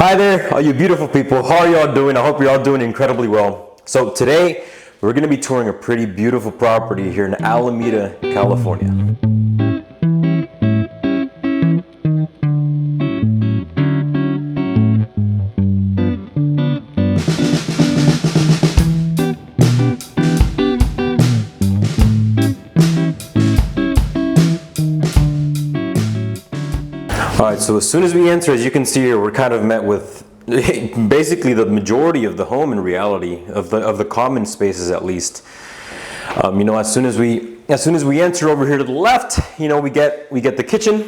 Hi there, all you beautiful people. How are y'all doing? I hope you're all doing incredibly well. So today, we're going to be touring a pretty beautiful property here in Alameda, California. Alright, so as soon as we enter, as you can see here, we're kind of met with basically the majority of the home in reality, of the common spaces at least. As soon as we enter over here to the left, we get the kitchen,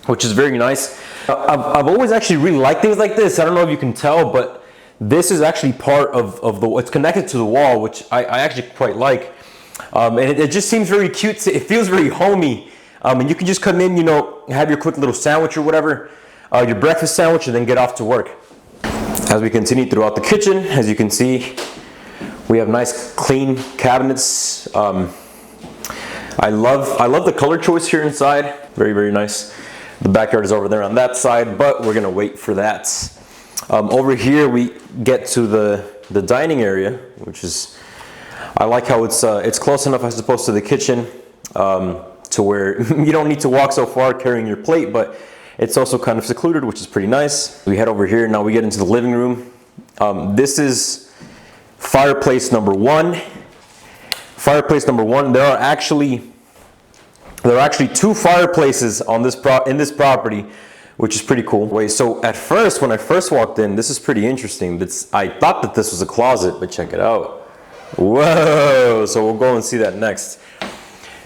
which is very nice. I've always actually really liked things like this. I don't know if you can tell, but this is actually part of the, it's connected to the wall, which I actually quite like. And it just seems very cute. It feels very homey. And you can just come in, have your quick little sandwich or whatever, your breakfast sandwich, and then get off to work. As we continue throughout the kitchen, as you can see, we have nice clean cabinets. I love the color choice here inside. Very, very nice. The backyard is over there on that side, but we're gonna wait for that. Over here we get to the dining area, which is, I like how it's close enough, I suppose, to the kitchen. To where you don't need to walk so far carrying your plate, but it's also kind of secluded, which is pretty nice. We head over here, now we get into the living room. This is fireplace number one. Fireplace number one, there are actually two fireplaces on in this property, which is pretty cool. Wait, so at first, when I first walked in, this is pretty interesting. I thought that this was a closet, but check it out. Whoa, so we'll go and see that next.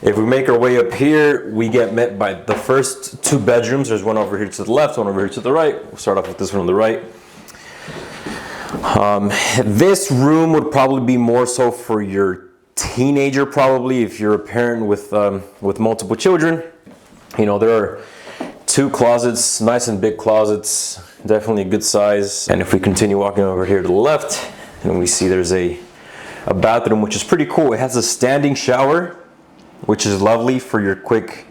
If we make our way up here, we get met by the first two bedrooms. There's one over here to the left, one over here to the right. We'll start off with this one on the right. This room would probably be more so for your teenager, probably, if you're a parent with multiple children. There are two closets, nice and big closets, definitely a good size. And if we continue walking over here to the left, and we see there's a bathroom, which is pretty cool. It has a standing shower, which is lovely for your quick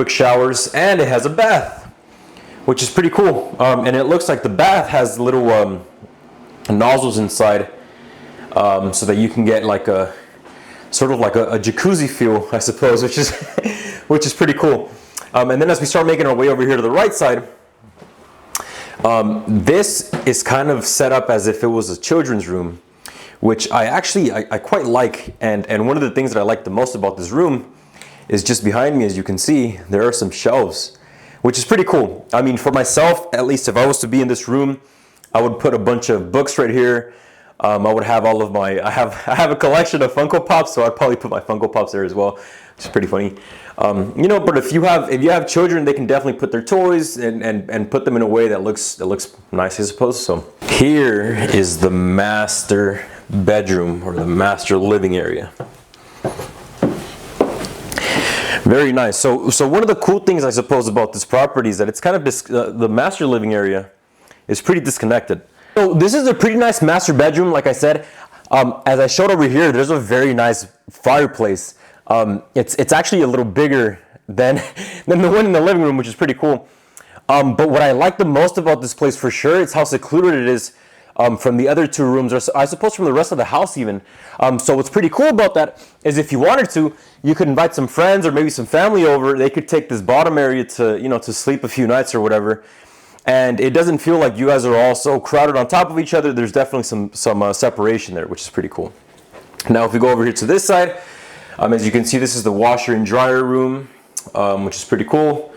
showers, and it has a bath, which is pretty cool. And it looks like the bath has little nozzles inside, so that you can get like a sort of like a jacuzzi feel, I suppose, which is pretty cool. And then as we start making our way over here to the right side, this is kind of set up as if it was a children's room, which I quite like, and one of the things that I like the most about this room is just behind me, as you can see, there are some shelves, which is pretty cool. I mean, for myself, at least, if I was to be in this room, I would put a bunch of books right here. I would have all of I have a collection of Funko Pops, so I'd probably put my Funko Pops there as well, which is pretty funny. But if you have children, they can definitely put their toys and put them in a way that looks nice, I suppose. So here is the master bedroom, or the master living area. Very nice. So one of the cool things, I suppose, about this property is that it's kind of the master living area is pretty disconnected. So this is a pretty nice master bedroom, like I said. As I showed over here, there's a very nice fireplace. It's actually a little bigger than the one in the living room, which is pretty cool. But what I like the most about this place, for sure, is how secluded it is from the other two rooms, or I suppose from the rest of the house even. So what's pretty cool about that is, if you wanted to, you could invite some friends or maybe some family over. They could take this bottom area to sleep a few nights or whatever. And it doesn't feel like you guys are all so crowded on top of each other. There's definitely some separation there, which is pretty cool. Now, if we go over here to this side, as you can see, this is the washer and dryer room, which is pretty cool.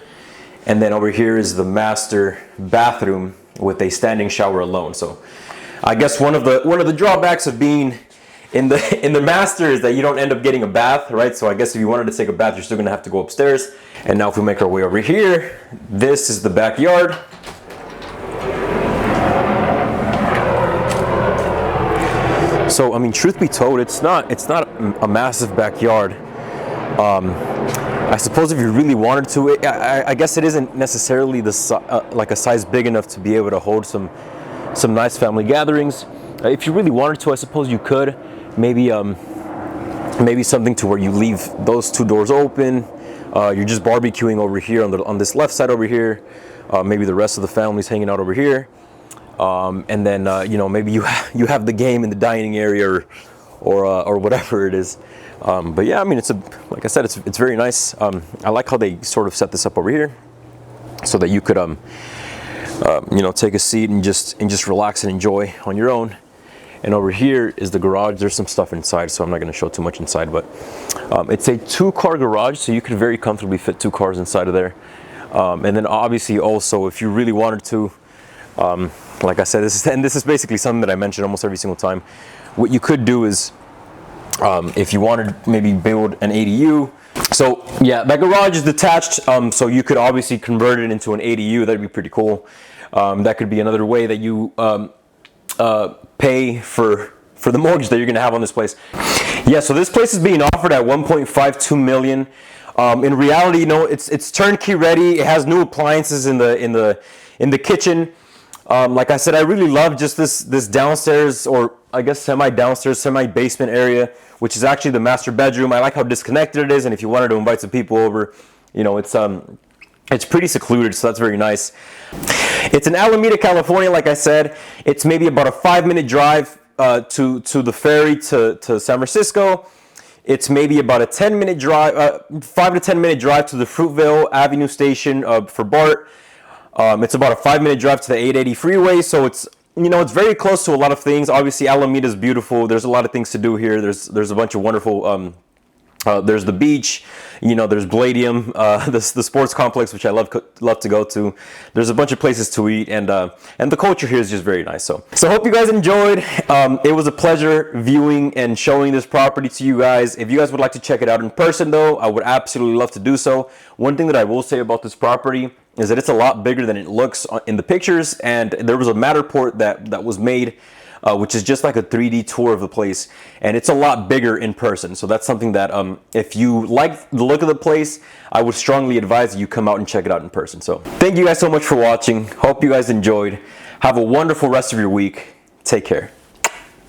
And then over here is the master bathroom with a standing shower alone. So I guess one of the drawbacks of being in the master is that you don't end up getting a bath, right? So I guess if you wanted to take a bath, you're still gonna have to go upstairs. And now if we make our way over here, this is the backyard. So I mean, truth be told, it's not a massive backyard. I suppose if you really wanted to, I guess it isn't necessarily like a size big enough to be able to hold some nice family gatherings. If you really wanted to, I suppose you could. Maybe something to where you leave those two doors open. You're just barbecuing over here on this left side over here, Maybe the rest of the family's hanging out over here. And then you know, maybe you have the game in the dining area or whatever it is. But yeah, I mean, like I said, it's very nice. I like how they sort of set this up over here so that you could you know, take a seat and just relax and enjoy on your own. And over here is the garage. There's some stuff inside, so I'm not going to show too much inside, but it's a 2-car garage, so you could very comfortably fit 2 cars inside of there. And then obviously also, if you really wanted to, like I said, this is basically something that I mention almost every single time. What you could do is, if you wanted to maybe build an ADU. So yeah, that garage is detached, so you could obviously convert it into an ADU. That'd be pretty cool. That could be another way that you pay for the mortgage that you're gonna have on this place. Yeah, so this place is being offered at 1.52 million. In reality, you know, it's turnkey ready. It has new appliances in the kitchen. Like I said, I really love just this downstairs, or I guess semi-downstairs, semi-basement area, which is actually the master bedroom. I like how disconnected it is, and if you wanted to invite some people over, you know, it's pretty secluded, so that's very nice. It's in Alameda, California, like I said. It's maybe about a 5-minute drive to the ferry to San Francisco. It's maybe about a 10-minute drive, 5 to 10 minute drive to the Fruitvale Avenue station for BART. It's about a 5-minute drive to the 880 freeway, so it's, you know, it's very close to a lot of things. Obviously, Alameda is beautiful. There's a lot of things to do here. There's a bunch of wonderful. There's the beach, you know. There's Palladium, the sports complex, which I love to go to. There's a bunch of places to eat, and the culture here is just very nice. So hope you guys enjoyed. It was a pleasure viewing and showing this property to you guys. If you guys would like to check it out in person, though, I would absolutely love to do so. One thing that I will say about this property is that it's a lot bigger than it looks in the pictures, and there was a Matterport that was made, which is just like a 3D tour of the place, and it's a lot bigger in person. So that's something that if you like the look of the place, I would strongly advise that you come out and check it out in person. So thank you guys so much for watching. Hope you guys enjoyed. Have a wonderful rest of your week. Take care.